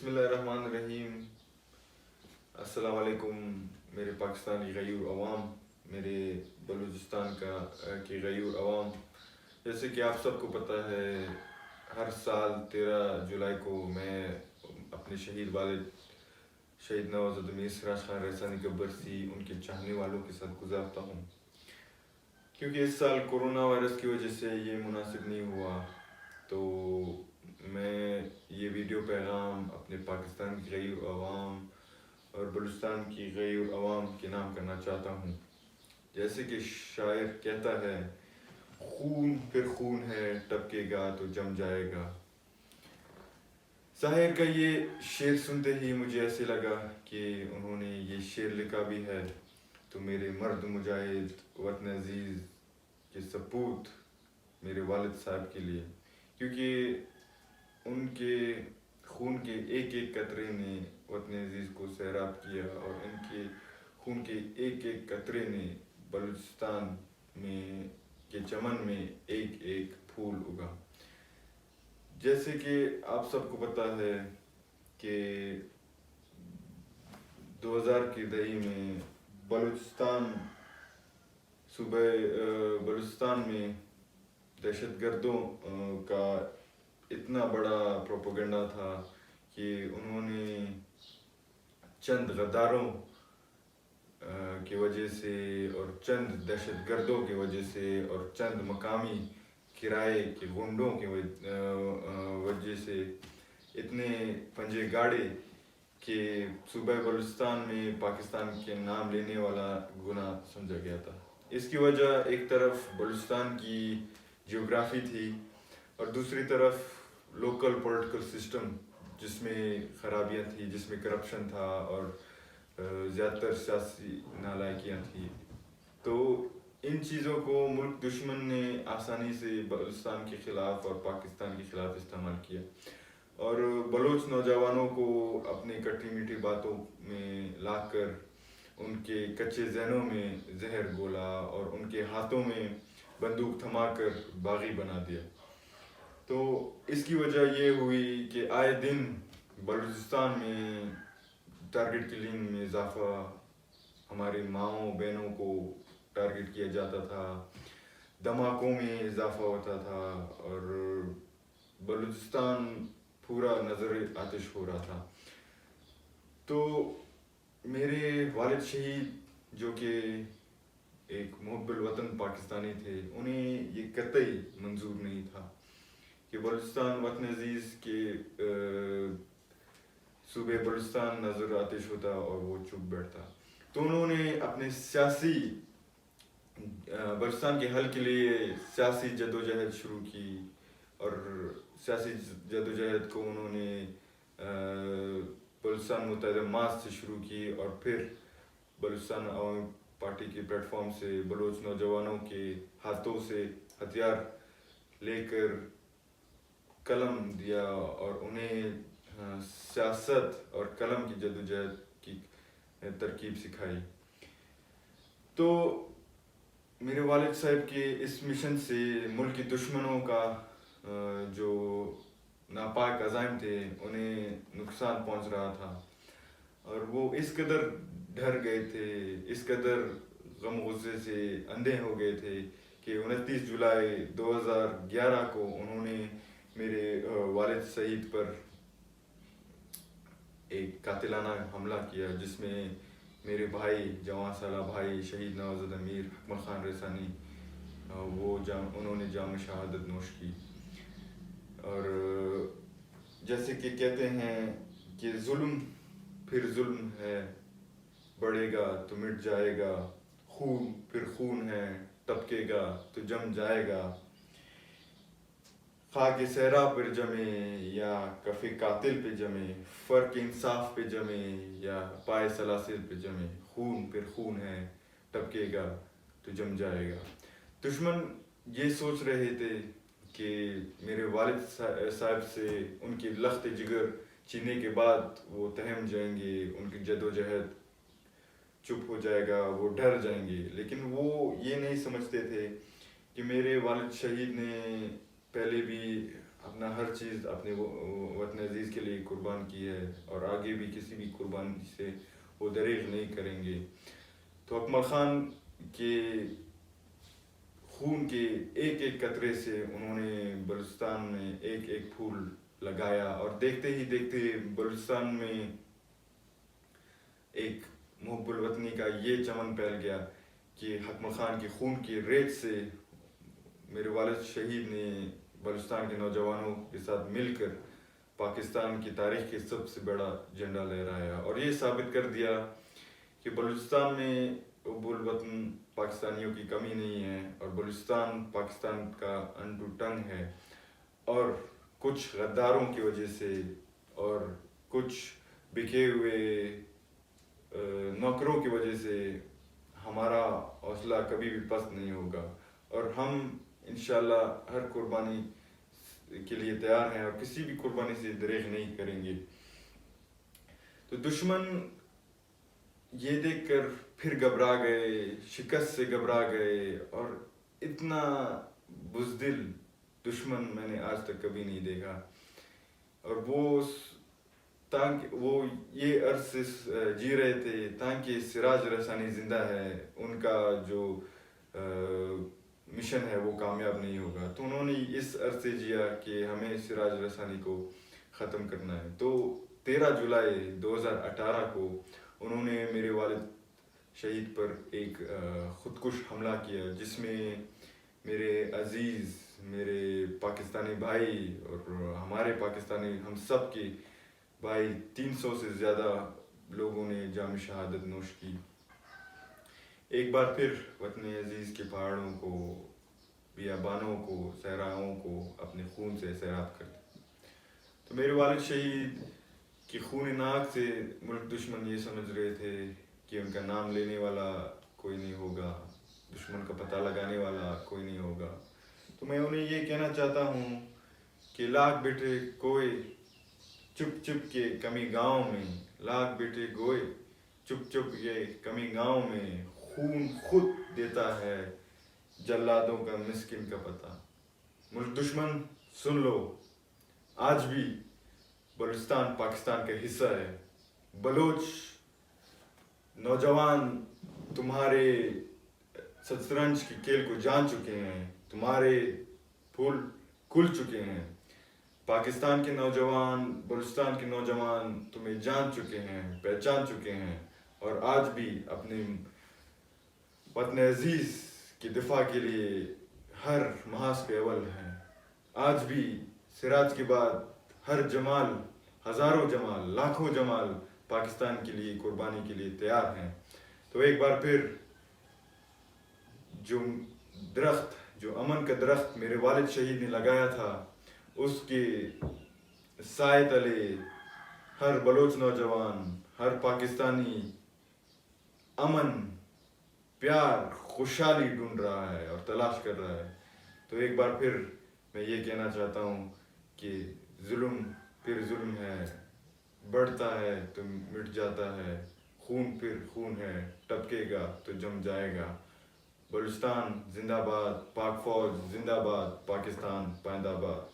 بسم اللہ الرحمن الرحیم۔ السلام علیکم میرے پاکستانی غیور عوام، میرے بلوچستان کی غیور عوام۔ جیسے کہ آپ سب کو پتہ ہے، ہر سال 13 جولائی کو میں اپنے شہید والد شہید نوازد امیر سراج خان رحسانی کی برسی ان کے چاہنے والوں کے ساتھ گزارتا ہوں، کیونکہ اس سال کورونا وائرس کی وجہ سے یہ مناسب نہیں ہوا، تو میں یہ ویڈیو پیغام اپنے پاکستان کی غیور عوام اور بلوچستان کی غیور عوام کے نام کرنا چاہتا ہوں۔ جیسے کہ شاعر کہتا ہے، خون پھر خون ہے، ٹپکے گا تو جم جائے گا۔ ظاہر کا یہ شعر سنتے ہی مجھے ایسے لگا کہ انہوں نے یہ شعر لکھا بھی ہے تو میرے مرد مجاہد وطن عزیز کے سپوت میرے والد صاحب کے لیے، کیونکہ ان کے خون کے ایک ایک قطرے نے وطن عزیز کو سیراب کیا، اور ان کے خون کے ایک ایک قطرے نے بلوچستان میں کے چمن میں ایک ایک پھول اگا۔ جیسے کہ آپ سب کو پتہ ہے کہ 2000 کی دہی میں بلوچستان میں دہشت گردوں کا اتنا بڑا پروپیگنڈا تھا کہ انہوں نے چند غداروں کی وجہ سے اور چند دہشت گردوں کی وجہ سے اور چند مقامی کرائے کے گنڈوں کی وجہ سے اتنے پنجے گاڑے کہ صوبہ بلوچستان میں پاکستان کے نام لینے والا گناہ سمجھا گیا تھا۔ اس کی وجہ ایک طرف بلوچستان کی جیوگرافی تھی اور دوسری طرف لوکل پولیٹیکل سسٹم جس میں خرابیاں تھیں، جس میں کرپشن تھا اور زیادہ تر سیاسی نالائکیاں تھیں۔ تو ان چیزوں کو ملک دشمن نے آسانی سے بلوچستان کے خلاف اور پاکستان کے خلاف استعمال کیا، اور بلوچ نوجوانوں کو اپنی کٹی میٹھی باتوں میں لا کر ان کے کچے ذہنوں میں زہر گھولا اور ان کے ہاتھوں میں بندوق تھما کر باغی بنا دیا۔ تو اس کی وجہ یہ ہوئی کہ آئے دن بلوچستان میں ٹارگٹ کلنگ میں اضافہ، ہماری ماؤں بہنوں کو ٹارگٹ کیا جاتا تھا، دھماکوں میں اضافہ ہوتا تھا، اور بلوچستان پورا نظر آتش ہو رہا تھا۔ تو میرے والد شہید جو کہ ایک محب الوطن پاکستانی تھے، انہیں یہ قطعی منظور نہیں تھا کہ بلوچستان وطن عزیز کے صوبے بلوچستان نظر آتش ہوتا اور وہ چپ بیٹھتا۔ تو انہوں نے اپنے سیاسی بلوچستان کے حل کے لیے سیاسی جدوجہد شروع کی، اور سیاسی جدوجہد کو انہوں نے بلوچستان متحدہ مارچ سے شروع کی، اور پھر بلوچستان عوامی پارٹی کے پلیٹ فارم سے بلوچ نوجوانوں کے ہاتھوں سے ہتھیار لے کر قلم دیا اور انہیں سیاست اور قلم کی جدوجہد کی ترکیب سکھائی۔ تو میرے والد صاحب کے اس مشن سے ملک کے دشمنوں کا جو ناپاک عزائم تھے انہیں نقصان پہنچ رہا تھا، اور وہ اس قدر ڈر گئے تھے، اس قدر غم غصے سے اندھے ہو گئے تھے کہ 29 جولائی 2011 کو انہوں نے میرے والد شہید پر ایک قاتلانہ حملہ کیا، جس میں میرے بھائی، جوان سالہ بھائی شہید نوازد امیر اکمل خان رحسانی انہوں نے جام شہادت نوش کی۔ اور جیسے کہ کہتے ہیں کہ ظلم پھر ظلم ہے، بڑھے گا تو مٹ جائے گا، خون پھر خون ہے، ٹپکے گا تو جم جائے گا، خاک صحرا پر جمے یا کف قاتل پہ جمے، فرق انصاف پہ جمے یا پائے سلاسل پہ جمے، خون پھر خون ہے، ٹپکے گا تو جم جائے گا۔ دشمن یہ سوچ رہے تھے کہ میرے والد صاحب سے ان کی لخت جگر چیننے کے بعد وہ تہم جائیں گے، ان کی جدوجہد چپ ہو جائے گا، وہ ڈر جائیں گے، لیکن وہ یہ نہیں سمجھتے تھے کہ میرے والد شہید نے پہلے بھی اپنا ہر چیز اپنے وطن عزیز کے لیے قربان کی ہے اور آگے بھی کسی بھی قربانی سے وہ دریغ نہیں کریں گے. تو اکمل خان کے خون کے ایک ایک قطرے سے انہوں نے بلوچستان میں ایک ایک پھول لگایا اور دیکھتے ہی دیکھتے بلوچستان میں ایک محب الوطنی کا یہ چمن پھیل گیا کہ اکمل خان کے خون کی ریت سے میرے والد شہید نے بلوچستان کے نوجوانوں کے ساتھ مل کر پاکستان کی تاریخ کے سب سے بڑا جھنڈا لہرایا اور یہ ثابت کر دیا کہ بلوچستان میں حب الوطن پاکستانیوں کی کمی نہیں ہے اور بلوچستان پاکستان کا انٹو ٹنگ ہے. اور کچھ غداروں کی وجہ سے اور کچھ بکے ہوئے نوکروں کی وجہ سے ہمارا حوصلہ کبھی بھی پست نہیں ہوگا اور ہم انشاءاللہ ہر قربانی کے لیے تیار ہیں اور کسی بھی قربانی سے دریغ نہیں کریں گے. تو دشمن یہ دیکھ کر پھر گھبرا گئے, شکست سے گھبرا گئے اور اتنا بزدل دشمن میں نے آج تک کبھی نہیں دیکھا. اور وہ یہ عرصے جی رہے تھے تاکہ سراج رسانی زندہ ہے, ان کا جو مشن ہے وہ کامیاب نہیں ہوگا. تو انہوں نے اس عرصے جیا کہ ہمیں سراج رسانی کو ختم کرنا ہے. تو 13 جولائی 2018 کو انہوں نے میرے والد شہید پر ایک خودکش حملہ کیا جس میں میرے عزیز, میرے پاکستانی بھائی اور ہمارے پاکستانی ہم سب کے بھائی 300 سے زیادہ لوگوں نے جام شہادت نوش کی. ایک بار پھر وطن عزیز کے پہاڑوں کو, بیابانوں کو, صحراؤں کو اپنے خون سے سیراب کر دیا. تو میرے والد شہید کی خون ناک سے ملک دشمن یہ سمجھ رہے تھے کہ ان کا نام لینے والا کوئی نہیں ہوگا, دشمن کا پتہ لگانے والا کوئی نہیں ہوگا. تو میں انہیں یہ کہنا چاہتا ہوں کہ لاکھ بیٹے کوئے چپ چپ کے کمی گاؤں میں, لاکھ بیٹے گوئے چپ چپ کے کمی گاؤں میں, خون خود دیتا ہے جلادوں کا مسکن کا پتہ. ملک دشمن سن لو, آج بھی بلوچستان پاکستان کا حصہ ہے. بلوچ نوجوان تمہارے شطرنج کی کھیل کو جان چکے ہیں, تمہارے پھول کھل چکے ہیں. پاکستان کے نوجوان, بلوچستان کے نوجوان تمہیں جان چکے ہیں, پہچان چکے ہیں اور آج بھی اپنے وطن عزیز کی دفاع کے لیے ہر محاذ پہ اول ہیں. آج بھی سراج کے بعد ہر جمال, ہزاروں جمال, لاکھوں جمال پاکستان کے لیے قربانی کے لیے تیار ہیں. تو ایک بار پھر جو درخت, جو امن کا درخت میرے والد شہید نے لگایا تھا, اس کے سائے تلے ہر بلوچ نوجوان, ہر پاکستانی امن, پیار, خوشحالی ڈھونڈ رہا ہے اور تلاش کر رہا ہے. تو ایک بار پھر میں یہ کہنا چاہتا ہوں کہ ظلم پھر ظلم ہے, بڑھتا ہے تو مٹ جاتا ہے, خون پھر خون ہے, ٹپکے گا تو جم جائے گا. بلوچستان زندہ باد, پاک فوج زندہ باد, پاکستان پائندہ باد.